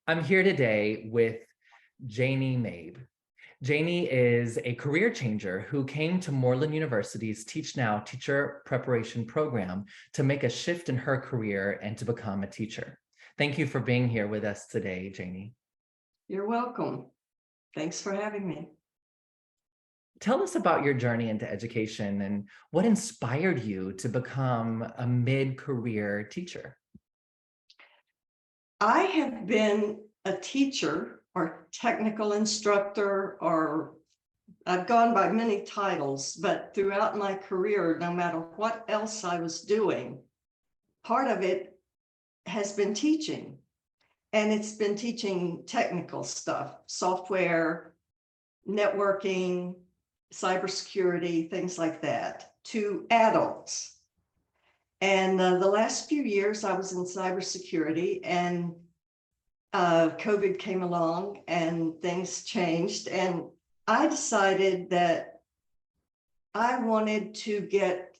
I'm here today with Janie Mabe. Janie is a career changer who came to Moreland University's Teach Now teacher preparation program to make a shift in her career and to become a teacher. Thank you for being here with us today, Janie. You're welcome. Thanks for having me. Tell us about your journey into education and what inspired you to become a mid-career teacher. I have been a teacher or technical instructor, or I've gone by many titles, but throughout my career, no matter what else I was doing, part of it has been teaching. And it's been teaching technical stuff, software, networking, cybersecurity, things like that, to adults. And the last few years I was in cybersecurity, and COVID came along and things changed. And I decided that I wanted to get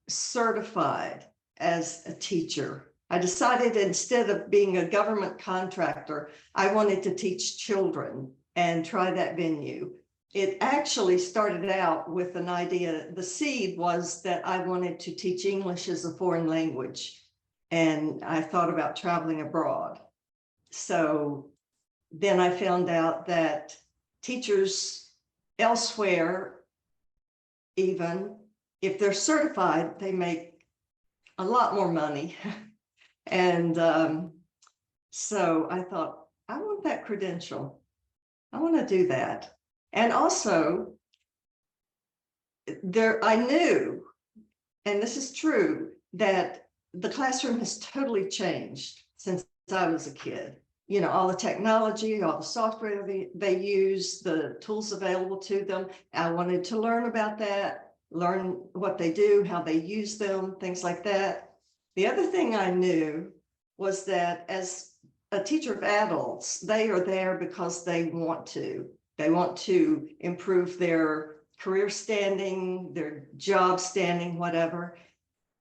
certified as a teacher. I decided instead of being a government contractor, I wanted to teach children and try that venue. It actually started out with an idea. The seed was that I wanted to teach English as a foreign language, and I thought about traveling abroad. So then I found out that teachers elsewhere, even if they're certified, they make a lot more money. And so I thought, I want that credential. I want to do that. And also, I knew, and this is true, that the classroom has totally changed since I was a kid. You know, all the technology, all the software they use, the tools available to them. I wanted to learn about that, learn what they do, how they use them, things like that. The other thing I knew was that as a teacher of adults, they are there because they want to. They want to improve their career standing, their job standing, whatever.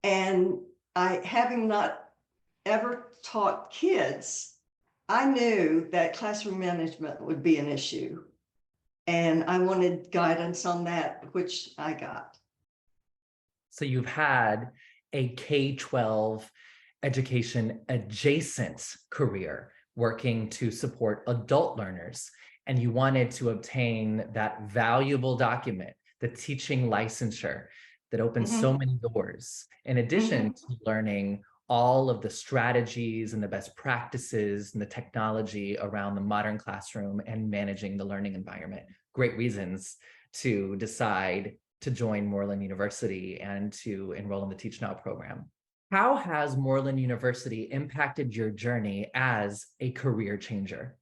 And having not ever taught kids, I knew that classroom management would be an issue. And I wanted guidance on that, which I got. So you've had a K-12 education adjacent career working to support adult learners, and you wanted to obtain that valuable document, the teaching licensure that opens so many doors, in addition to learning all of the strategies and the best practices and the technology around the modern classroom and managing the learning environment. Great reasons to decide to join Moreland University and to enroll in the Teach Now program. How has Moreland University impacted your journey as a career changer?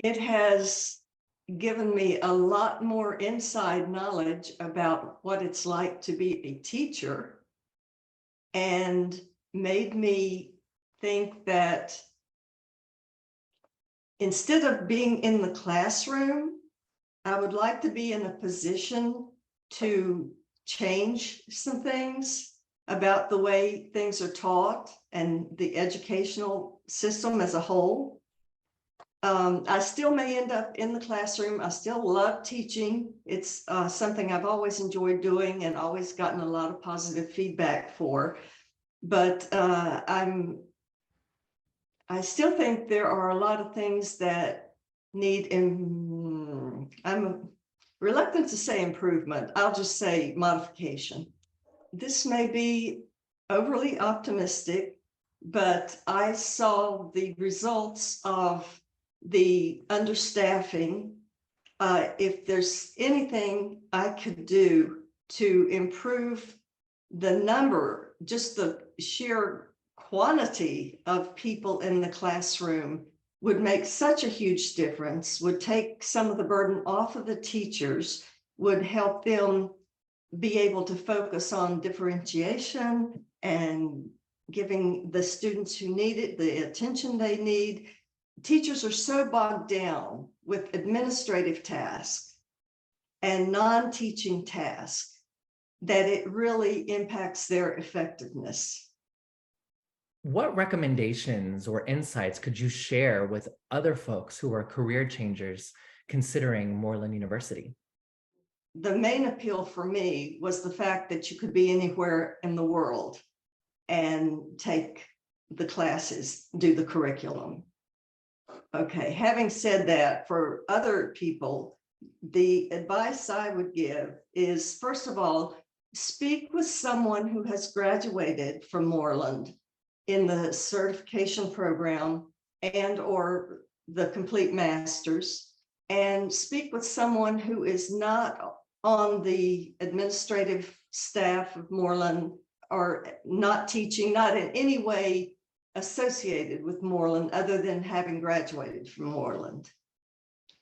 It has given me a lot more inside knowledge about what it's like to be a teacher, and made me think that instead of being in the classroom, I would like to be in a position to change some things about the way things are taught and the educational system as a whole. I still may end up in the classroom. I still love teaching. It's something I've always enjoyed doing and always gotten a lot of positive feedback for. But I still think there are a lot of things that need, I'm reluctant to say improvement. I'll just say modification. This may be overly optimistic, but I saw the results of the understaffing. If there's anything I could do to improve the number, just the sheer quantity of people in the classroom, would make such a huge difference, would take some of the burden off of the teachers, would help them be able to focus on differentiation and giving the students who need it the attention they need. Teachers are so bogged down with administrative tasks and non-teaching tasks that it really impacts their effectiveness. What recommendations or insights could you share with other folks who are career changers considering Moreland University? The main appeal for me was the fact that you could be anywhere in the world and take the classes, do the curriculum. Okay, having said that, for other people, the advice I would give is, first of all, speak with someone who has graduated from Moreland in the certification program and or the complete master's, and speak with someone who is not on the administrative staff of Moreland or not teaching, not in any way associated with Moreland other than having graduated from Moreland.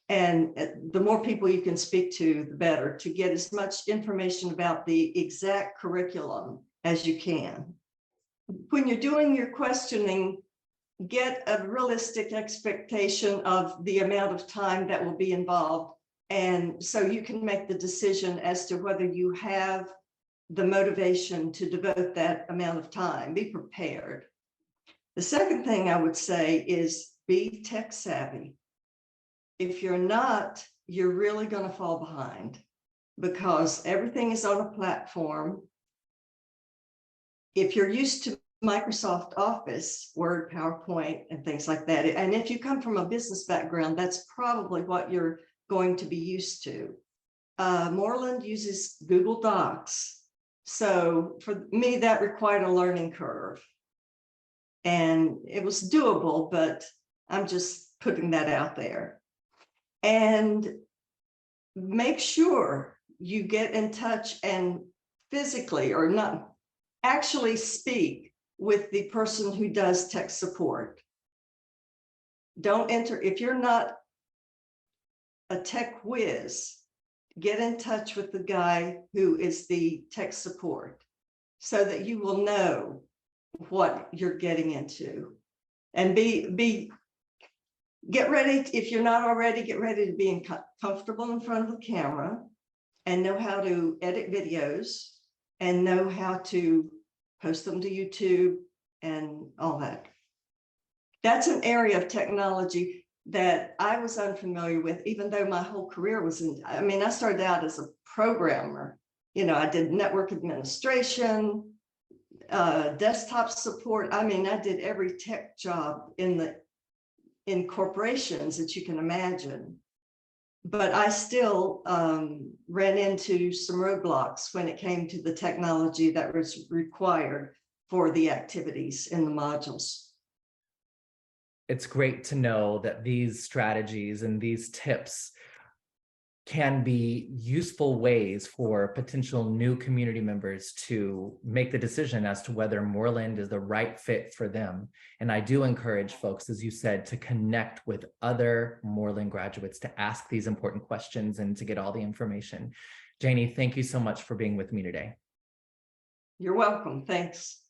And the more people you can speak to, the better, to get as much information about the exact curriculum as you can. When you're doing your questioning, get a realistic expectation of the amount of time that will be involved. And so you can make the decision as to whether you have the motivation to devote that amount of time. Be prepared. The second thing I would say is be tech savvy. If you're not, you're really going to fall behind because everything is on a platform. If you're used to Microsoft Office, Word, PowerPoint, and things like that, and if you come from a business background, that's probably what you're going to be used to. Moreland uses Google Docs. So for me, that required a learning curve. And it was doable, but I'm just putting that out there. And make sure you get in touch and physically or not actually speak with the person who does tech support. Don't enter, if you're not a tech whiz, get in touch with the guy who is the tech support so that you will know what you're getting into. And get ready, if you're not already, get ready to be comfortable in front of the camera and know how to edit videos and know how to post them to YouTube and all that. That's an area of technology that I was unfamiliar with, even though my whole career was in, I mean, I started out as a programmer. You know, I did network administration, desktop support. I mean, I did every tech job in corporations that you can imagine. But I still ran into some roadblocks when it came to the technology that was required for the activities in the modules. It's great to know that these strategies and these tips can be useful ways for potential new community members to make the decision as to whether Moreland is the right fit for them. And I do encourage folks, as you said, to connect with other Moreland graduates to ask these important questions and to get all the information. Janie, thank you so much for being with me today. You're welcome. Thanks.